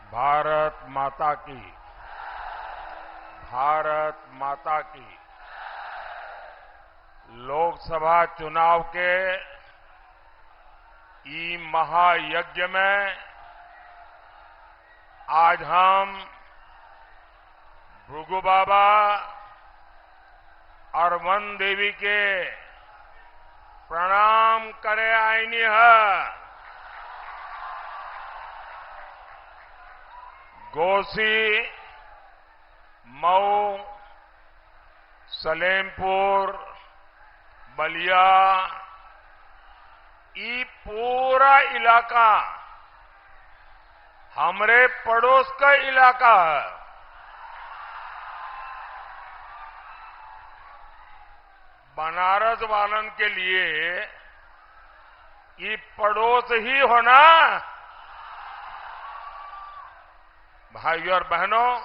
भारत माता की, भारत माता की। लोकसभा चुनाव के ई महायज्ञ में आज हम भृगु बाबा और वन देवी के प्रणाम करे आईनी है। घोसी, मऊ, सलेमपुर, बलिया, ये पूरा इलाका हमरे पड़ोस का इलाका है। बनारस वालन के लिए ये पड़ोस ही होना। भाइयों और बहनों,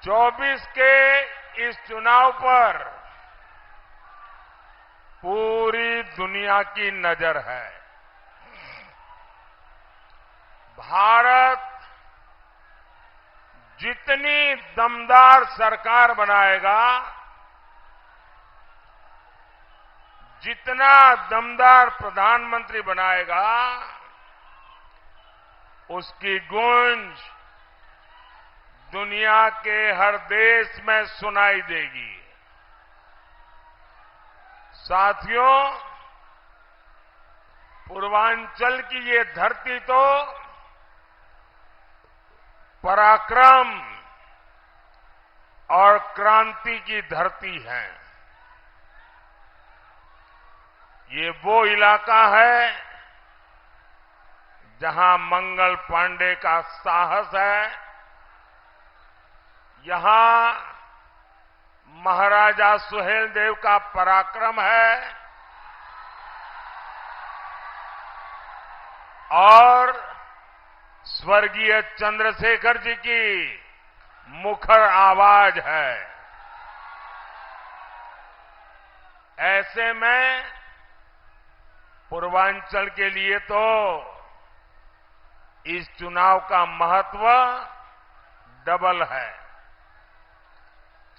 24 के इस चुनाव पर पूरी दुनिया की नजर है। भारत जितनी दमदार सरकार बनाएगा, जितना दमदार प्रधानमंत्री बनाएगा, उसकी गूंज दुनिया के हर देश में सुनाई देगी। साथियों, पूर्वांचल की ये धरती तो पराक्रम और क्रांति की धरती है। ये वो इलाका है जहां मंगल पांडे का साहस है, यहां महाराजा सुहेलदेव का पराक्रम है और स्वर्गीय चंद्रशेखर जी की मुखर आवाज है। ऐसे में पूर्वांचल के लिए तो इस चुनाव का महत्व डबल है।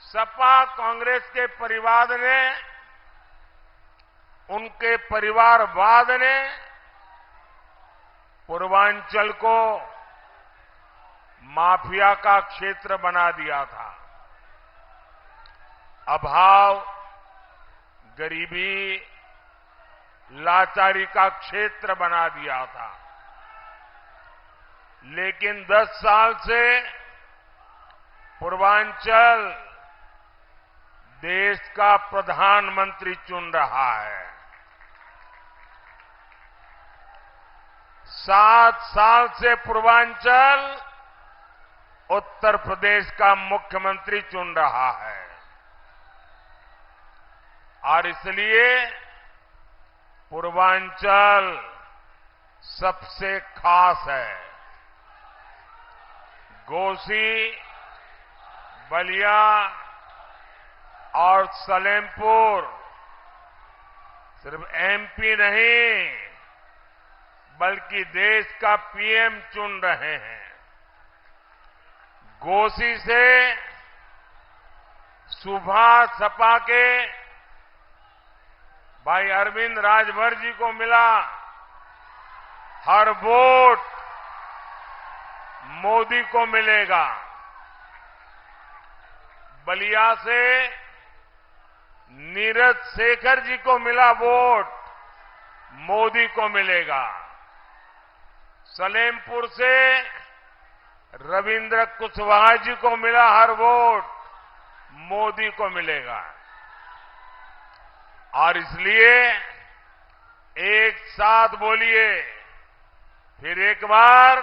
सपा कांग्रेस के परिवार ने, उनके परिवारवाद ने पूर्वांचल को माफिया का क्षेत्र बना दिया था। अभाव, गरीबी, लाचारी का क्षेत्र बना दिया था। लेकिन 10 साल से पूर्वांचल देश का प्रधानमंत्री चुन रहा है। 7 साल से पूर्वांचल उत्तर प्रदेश का मुख्यमंत्री चुन रहा है और इसलिए पूर्वांचल सबसे खास है। घोसी, बलिया और सलेमपुर सिर्फ एमपी नहीं बल्कि देश का पीएम चुन रहे हैं। घोसी से सुबह सपा के भाई अरविंद राजभर जी को मिला। हर वोट मोदी को मिलेगा। बलिया से नीरज शेखर जी को मिला वोट, मोदी को मिलेगा। सलेमपुर से रविंद्र कुशवाहा जी को मिला हर वोट, मोदी को मिलेगा। और इसलिए एक साथ बोलिए, फिर एक बार,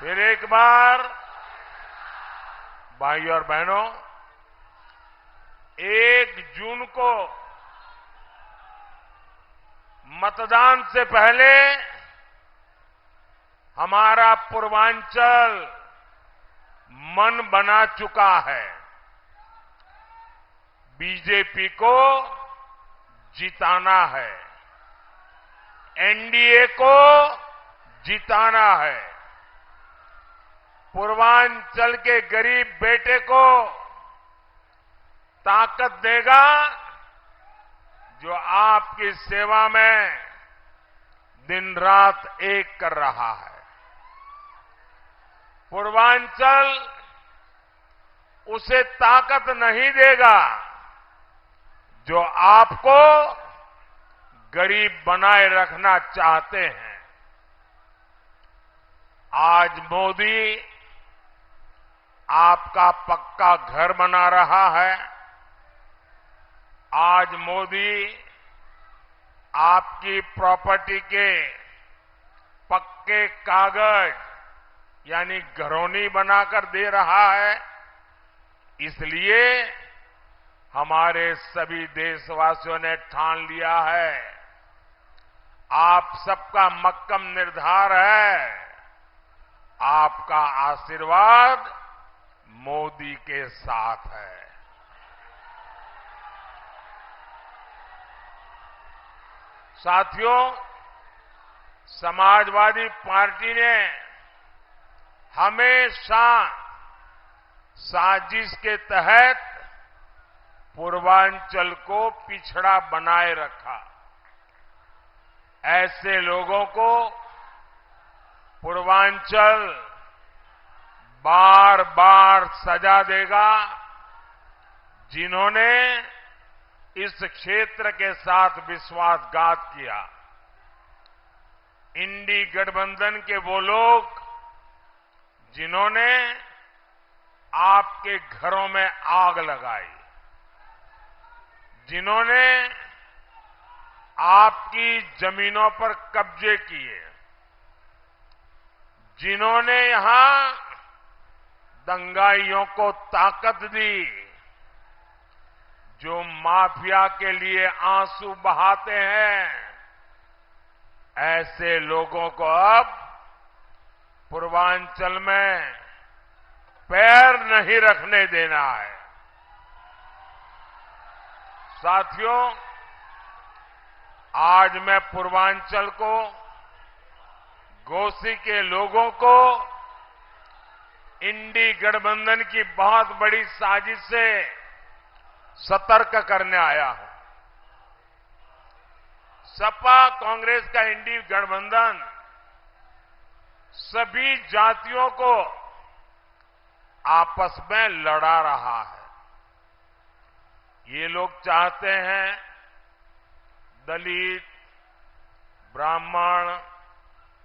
फिर एक बार। भाइयों और बहनों, 1 जून को मतदान से पहले हमारा पूर्वांचल मन बना चुका है। बीजेपी को जिताना है, एनडीए को जिताना है। पूर्वांचल के गरीब बेटे को ताकत देगा जो आपकी सेवा में दिन रात एक कर रहा है। पूर्वांचल उसे ताकत नहीं देगा जो आपको गरीब बनाए रखना चाहते हैं। आज मोदी आपका पक्का घर बना रहा है। आज मोदी आपकी प्रॉपर्टी के पक्के कागज यानी घरौनी बनाकर दे रहा है। इसलिए हमारे सभी देशवासियों ने ठान लिया है, आप सबका मक्कम निर्धार है, आपका आशीर्वाद मोदी के साथ है। साथियों, समाजवादी पार्टी ने हमेशा साजिश के तहत पूर्वांचल को पिछड़ा बनाए रखा। ऐसे लोगों को पूर्वांचल बार बार सजा देगा जिन्होंने इस क्षेत्र के साथ विश्वासघात किया। इंडी गठबंधन के वो लोग जिन्होंने आपके घरों में आग लगाई, जिन्होंने आपकी जमीनों पर कब्जे किए, जिन्होंने यहां दंगाइयों को ताकत दी, जो माफिया के लिए आंसू बहाते हैं, ऐसे लोगों को अब पूर्वांचल में पैर नहीं रखने देना है। साथियों, आज मैं पूर्वांचल को, घोसी के लोगों को इंडी गठबंधन की बहुत बड़ी साजिश से सतर्क करने आया हूं। सपा कांग्रेस का इंडी गठबंधन सभी जातियों को आपस में लड़ा रहा है। ये लोग चाहते हैं दलित, ब्राह्मण,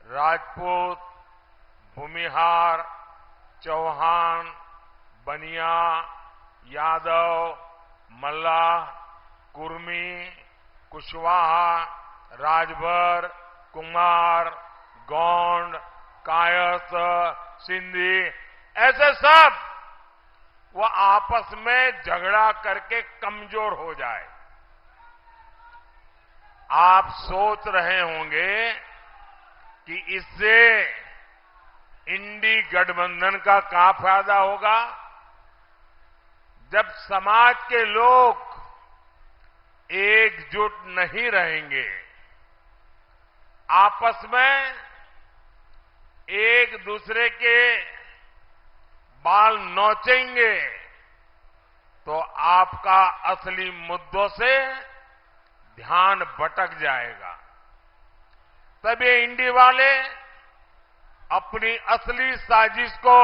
राजपूत, भूमिहार, चौहान, बनिया, यादव, मल्लाह, कुर्मी, कुशवाहा, राजभर, कुमार, गोंड, कायस्थ, सिंधी, ऐसे सब वो आपस में झगड़ा करके कमजोर हो जाए। आप सोच रहे होंगे कि इससे इंडी गठबंधन का क्या फायदा होगा। जब समाज के लोग एकजुट नहीं रहेंगे, आपस में एक दूसरे के बाल नोचेंगे, तो आपका असली मुद्दों से ध्यान भटक जाएगा। तब ये इंडी वाले अपनी असली साजिश को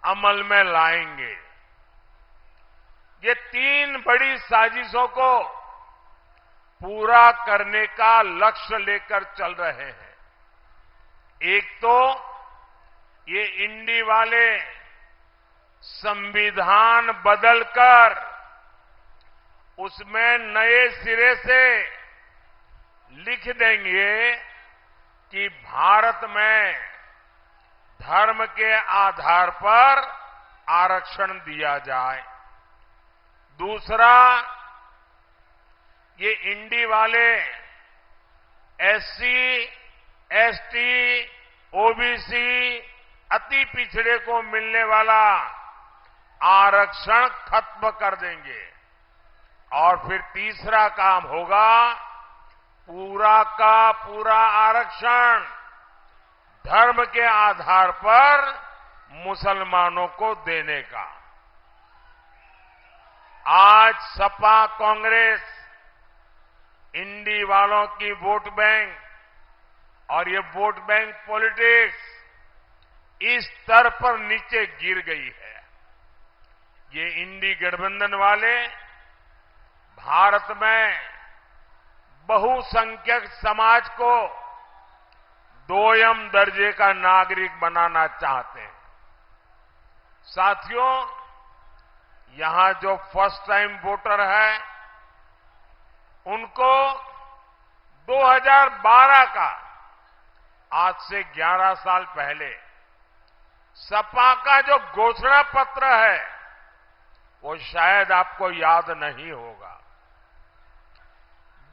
अमल में लाएंगे। ये 3 बड़ी साजिशों को पूरा करने का लक्ष्य लेकर चल रहे हैं। एक तो ये इंडी वाले संविधान बदलकर उसमें नए सिरे से लिख देंगे कि भारत में धर्म के आधार पर आरक्षण दिया जाए। दूसरा, ये इंडी वाले एससी, एसटी, ओबीसी, अति पिछड़े को मिलने वाला आरक्षण खत्म कर देंगे। और फिर तीसरा काम होगा, पूरा का पूरा आरक्षण धर्म के आधार पर मुसलमानों को देने का। आज सपा कांग्रेस इंडी वालों की वोट बैंक और ये वोट बैंक पॉलिटिक्स इस स्तर पर नीचे गिर गई है। ये इंडी गठबंधन वाले भारत में बहुसंख्यक समाज को दोयम दर्जे का नागरिक बनाना चाहते हैं। साथियों, यहां जो फर्स्ट टाइम वोटर है उनको 2012 का, आज से 11 साल पहले सपा का जो घोषणा पत्र है वो शायद आपको याद नहीं होगा।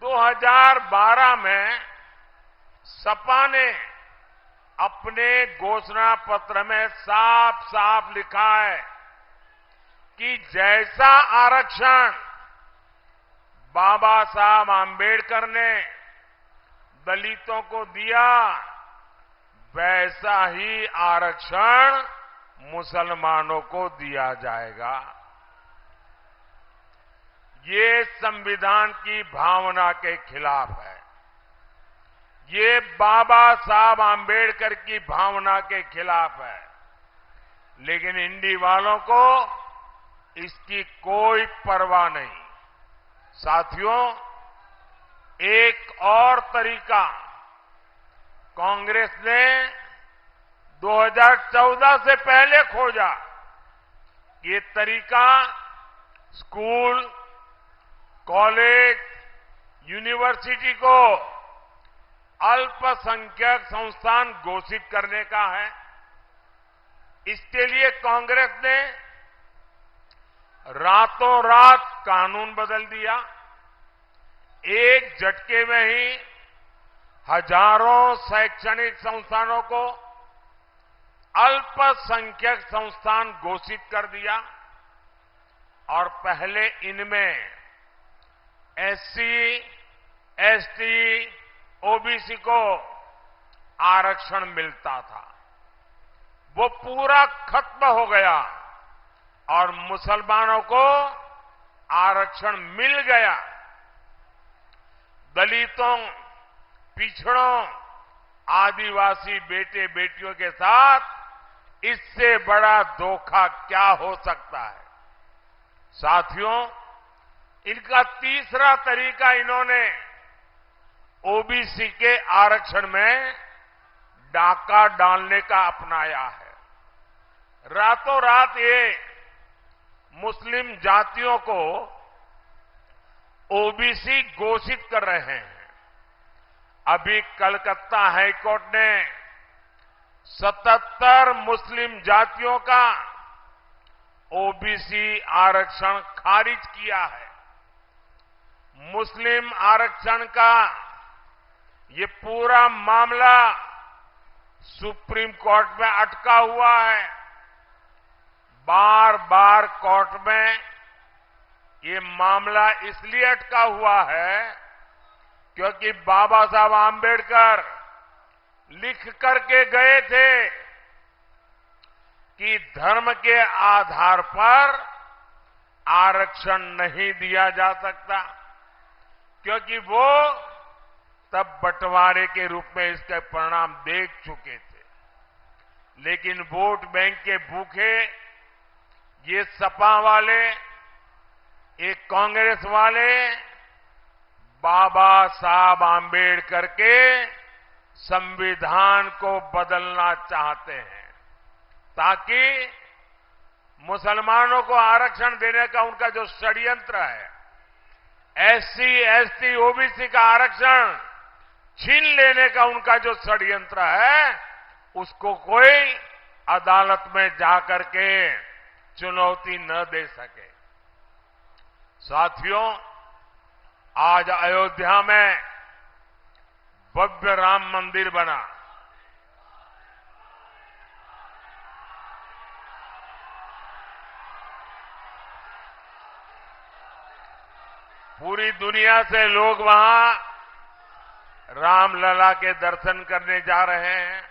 2012 में सपा ने अपने घोषणा पत्र में साफ साफ लिखा है कि जैसा आरक्षण बाबा साहब आंबेडकर ने दलितों को दिया वैसा ही आरक्षण मुसलमानों को दिया जाएगा। ये संविधान की भावना के खिलाफ है। ये बाबा साहब आंबेडकर की भावना के खिलाफ है। लेकिन इंडी वालों को इसकी कोई परवाह नहीं। साथियों, एक और तरीका कांग्रेस ने 2014 से पहले खोजा। ये तरीका स्कूल, कॉलेज, यूनिवर्सिटी को अल्पसंख्यक संस्थान घोषित करने का है। इसके लिए कांग्रेस ने रातों रात कानून बदल दिया। एक झटके में ही हजारों शैक्षणिक संस्थानों को अल्पसंख्यक संस्थान घोषित कर दिया और पहले इनमें एससी, एसटी, ओबीसी को आरक्षण मिलता था। वो पूरा खत्म हो गया और मुसलमानों को आरक्षण मिल गया। दलितों, पिछड़ों, आदिवासी बेटे बेटियों के साथ इससे बड़ा धोखा क्या हो सकता है। साथियों, इनका तीसरा तरीका इन्होंने ओबीसी के आरक्षण में डाका डालने का अपनाया है। रातों रात ये मुस्लिम जातियों को ओबीसी घोषित कर रहे हैं। अभी कलकत्ता हाईकोर्ट ने 77 मुस्लिम जातियों का ओबीसी आरक्षण खारिज किया है। मुस्लिम आरक्षण का ये पूरा मामला सुप्रीम कोर्ट में अटका हुआ है। बार बार कोर्ट में ये मामला इसलिए अटका हुआ है क्योंकि बाबा साहब आंबेडकर लिख करके गए थे कि धर्म के आधार पर आरक्षण नहीं दिया जा सकता, क्योंकि वो तब बंटवारे के रूप में इसके परिणाम देख चुके थे। लेकिन वोट बैंक के भूखे ये सपा वाले, ये कांग्रेस वाले बाबा साहब आंबेडकर के संविधान को बदलना चाहते हैं ताकि मुसलमानों को आरक्षण देने का उनका जो षड्यंत्र है, एससी, एसटी, ओबीसी का आरक्षण छीन लेने का उनका जो षड्यंत्र है, उसको कोई अदालत में जाकर के चुनौती न दे सके। साथियों, आज अयोध्या में भव्य राम मंदिर बना। पूरी दुनिया से लोग वहां रामलला के दर्शन करने जा रहे हैं।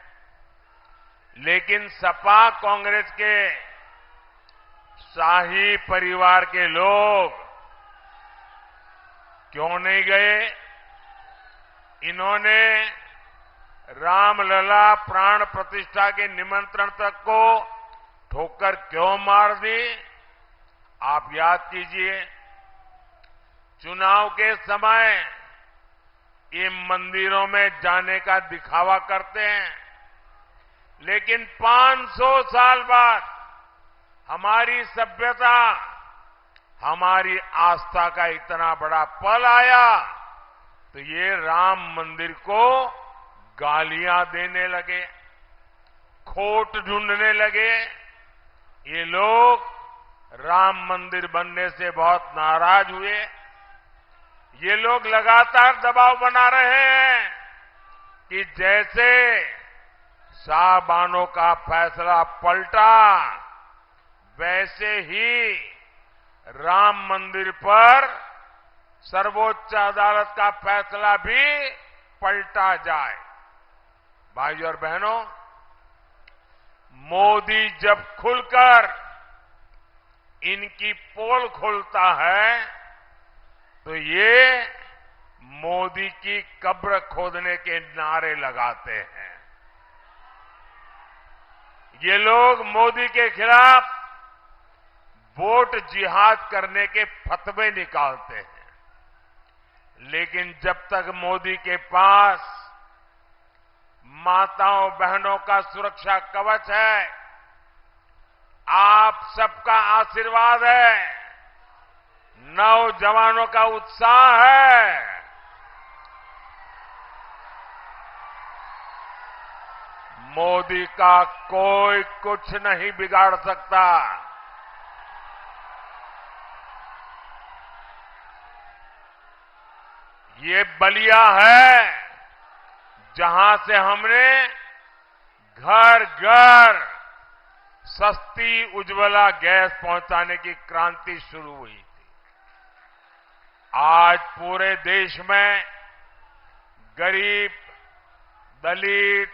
लेकिन सपा कांग्रेस के शाही परिवार के लोग क्यों नहीं गए? इन्होंने रामलला प्राण प्रतिष्ठा के निमंत्रण तक को ठोकर क्यों मार दी? आप याद कीजिए, चुनाव के समय ये मंदिरों में जाने का दिखावा करते हैं, लेकिन 500 साल बाद हमारी सभ्यता, हमारी आस्था का इतना बड़ा पल आया तो ये राम मंदिर को गालियां देने लगे, खोट ढूंढने लगे। ये लोग राम मंदिर बनने से बहुत नाराज हुए। ये लोग लगातार दबाव बना रहे हैं कि जैसे साहबानों का फैसला पलटा, वैसे ही राम मंदिर पर सर्वोच्च अदालत का फैसला भी पलटा जाए। भाइयों और बहनों, मोदी जब खुलकर इनकी पोल खोलता है तो ये मोदी की कब्र खोदने के नारे लगाते हैं। ये लोग मोदी के खिलाफ वोट जिहाद करने के फतवे निकालते हैं, लेकिन जब तक मोदी के पास माताओं बहनों का सुरक्षा कवच है, आप सबका आशीर्वाद है, नौजवानों का उत्साह है, मोदी का कोई कुछ नहीं बिगाड़ सकता। ये बलिया है जहां से हमने घर घर सस्ती उज्ज्वला गैस पहुंचाने की क्रांति शुरू हुई थी। आज पूरे देश में गरीब, दलित,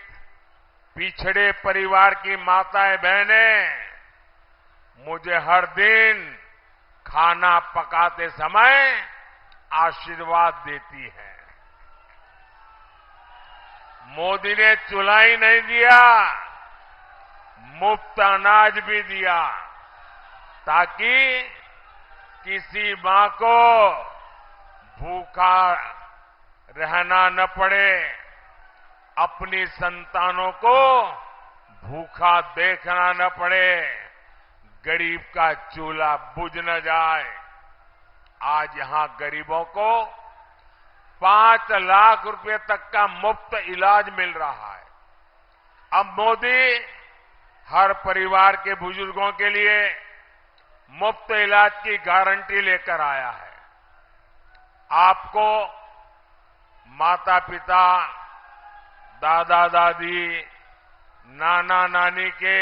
पिछड़े परिवार की माताएं बहनें मुझे हर दिन खाना पकाते समय आशीर्वाद देती है। मोदी ने चूल्हा ही नहीं दिया, मुफ्त अनाज भी दिया, ताकि किसी मां को भूखा रहना न पड़े, अपनी संतानों को भूखा देखना न पड़े, गरीब का चूल्हा बुझ न जाए। आज यहां गरीबों को 5 लाख रुपए तक का मुफ्त इलाज मिल रहा है। अब मोदी हर परिवार के बुजुर्गों के लिए मुफ्त इलाज की गारंटी लेकर आया है। आपको माता पिता, दादा दादी, नाना नानी के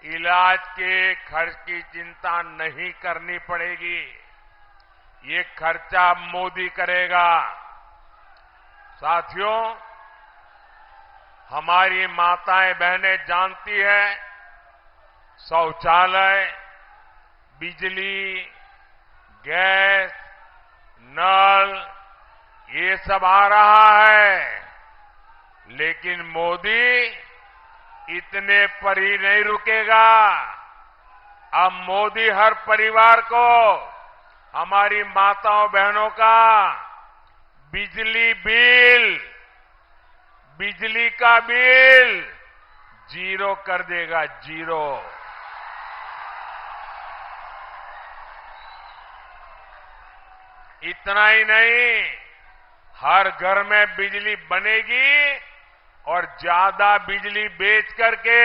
इलाज के खर्च की चिंता नहीं करनी पड़ेगी। ये खर्चा मोदी करेगा। साथियों, हमारी माताएं बहनें जानती है, शौचालय, बिजली, गैस, नल, ये सब आ रहा है, लेकिन मोदी इतने पर ही नहीं रुकेगा। अब मोदी हर परिवार को, हमारी माताओं बहनों का बिजली का बिल 0 कर देगा, 0। इतना ही नहीं, हर घर में बिजली बनेगी और ज्यादा बिजली बेच करके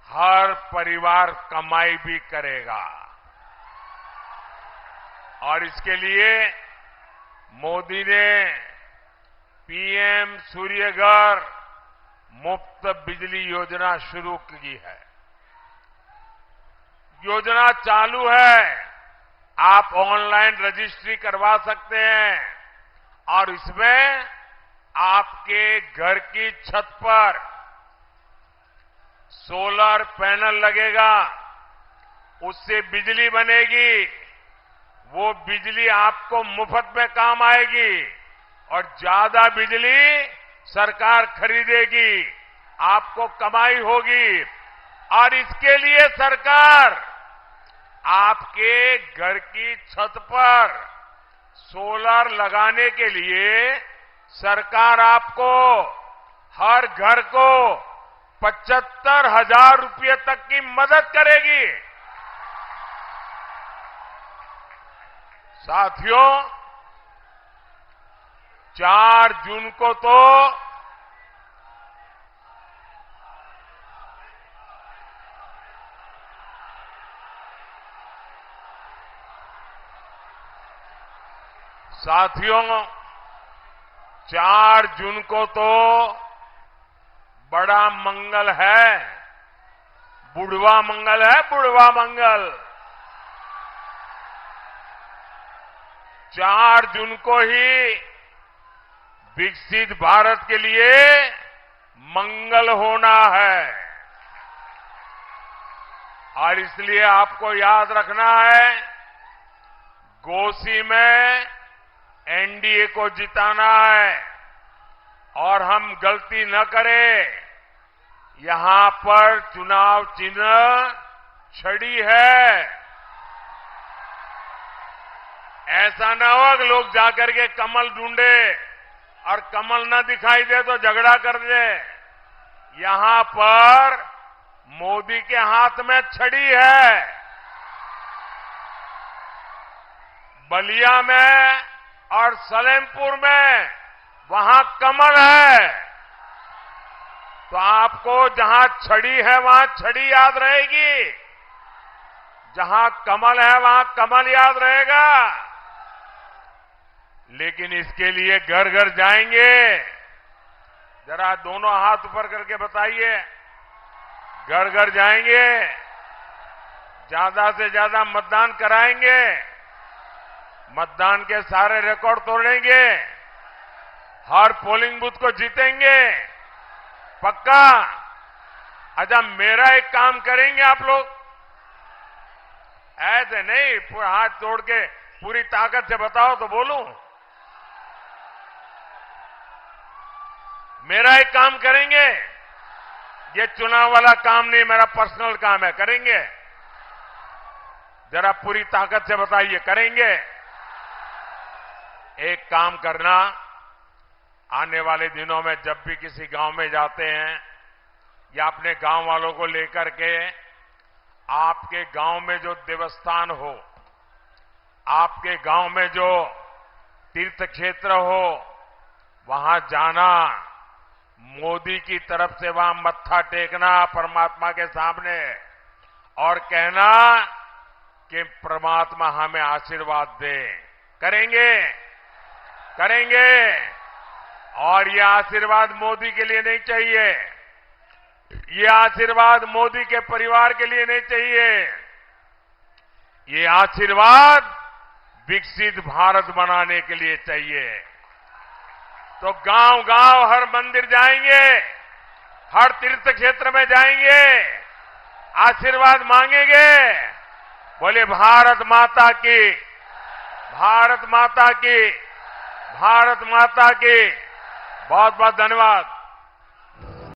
हर परिवार कमाई भी करेगा। और इसके लिए मोदी ने पीएम सूर्यघर मुफ्त बिजली योजना शुरू की है। योजना चालू है, आप ऑनलाइन रजिस्ट्री करवा सकते हैं और इसमें आपके घर की छत पर सोलर पैनल लगेगा, उससे बिजली बनेगी, वो बिजली आपको मुफ्त में काम आएगी और ज्यादा बिजली सरकार खरीदेगी, आपको कमाई होगी। और इसके लिए सरकार आपके घर की छत पर सोलर लगाने के लिए सरकार आपको हर घर को 75,000 रुपये तक की मदद करेगी। साथियों, 4 जून को तो साथियों 4 जून को तो बड़ा मंगल है, बुढ़वा मंगल है, बुढ़वा मंगल। 4 जून को ही विकसित भारत के लिए मंगल होना है और इसलिए आपको याद रखना है, घोसी में एनडीए को जिताना है और हम गलती न करें। यहां पर चुनाव चिन्ह छड़ी है। ऐसा न हो कि लोग जाकर के कमल ढूंढे और कमल न दिखाई दे तो झगड़ा कर दे। यहां पर मोदी के हाथ में छड़ी है। बलिया में और सलेमपुर में वहां कमल है। तो आपको जहां छड़ी है वहां छड़ी याद रहेगी, जहां कमल है वहां कमल याद रहेगा। लेकिन इसके लिए घर घर जाएंगे। जरा दोनों हाथ ऊपर करके बताइए, घर घर जाएंगे, ज्यादा से ज्यादा मतदान कराएंगे, मतदान के सारे रिकॉर्ड तोड़ेंगे, हर पोलिंग बूथ को जीतेंगे, पक्का। अच्छा, मेरा एक काम करेंगे आप लोग, ऐसे नहीं पूरा हाथ तोड़ के पूरी ताकत से बताओ तो बोलूं। मेरा एक काम करेंगे, ये चुनाव वाला काम नहीं, मेरा पर्सनल काम है, करेंगे? जरा पूरी ताकत से बताइए, करेंगे? एक काम करना, आने वाले दिनों में जब भी किसी गांव में जाते हैं या अपने गांव वालों को लेकर के, आपके गांव में जो देवस्थान हो, आपके गांव में जो तीर्थ क्षेत्र हो, वहां जाना, मोदी की तरफ से वहां मत्था टेकना परमात्मा के सामने और कहना कि परमात्मा हमें आशीर्वाद दे। करेंगे? करेंगे। और ये आशीर्वाद मोदी के लिए नहीं चाहिए, ये आशीर्वाद मोदी के परिवार के लिए नहीं चाहिए, ये आशीर्वाद विकसित भारत बनाने के लिए चाहिए। तो गांव गांव हर मंदिर जाएंगे, हर तीर्थ क्षेत्र में जाएंगे, आशीर्वाद मांगेंगे। बोले भारत माता की, भारत माता की, भारत माता की। बहुत बहुत धन्यवाद।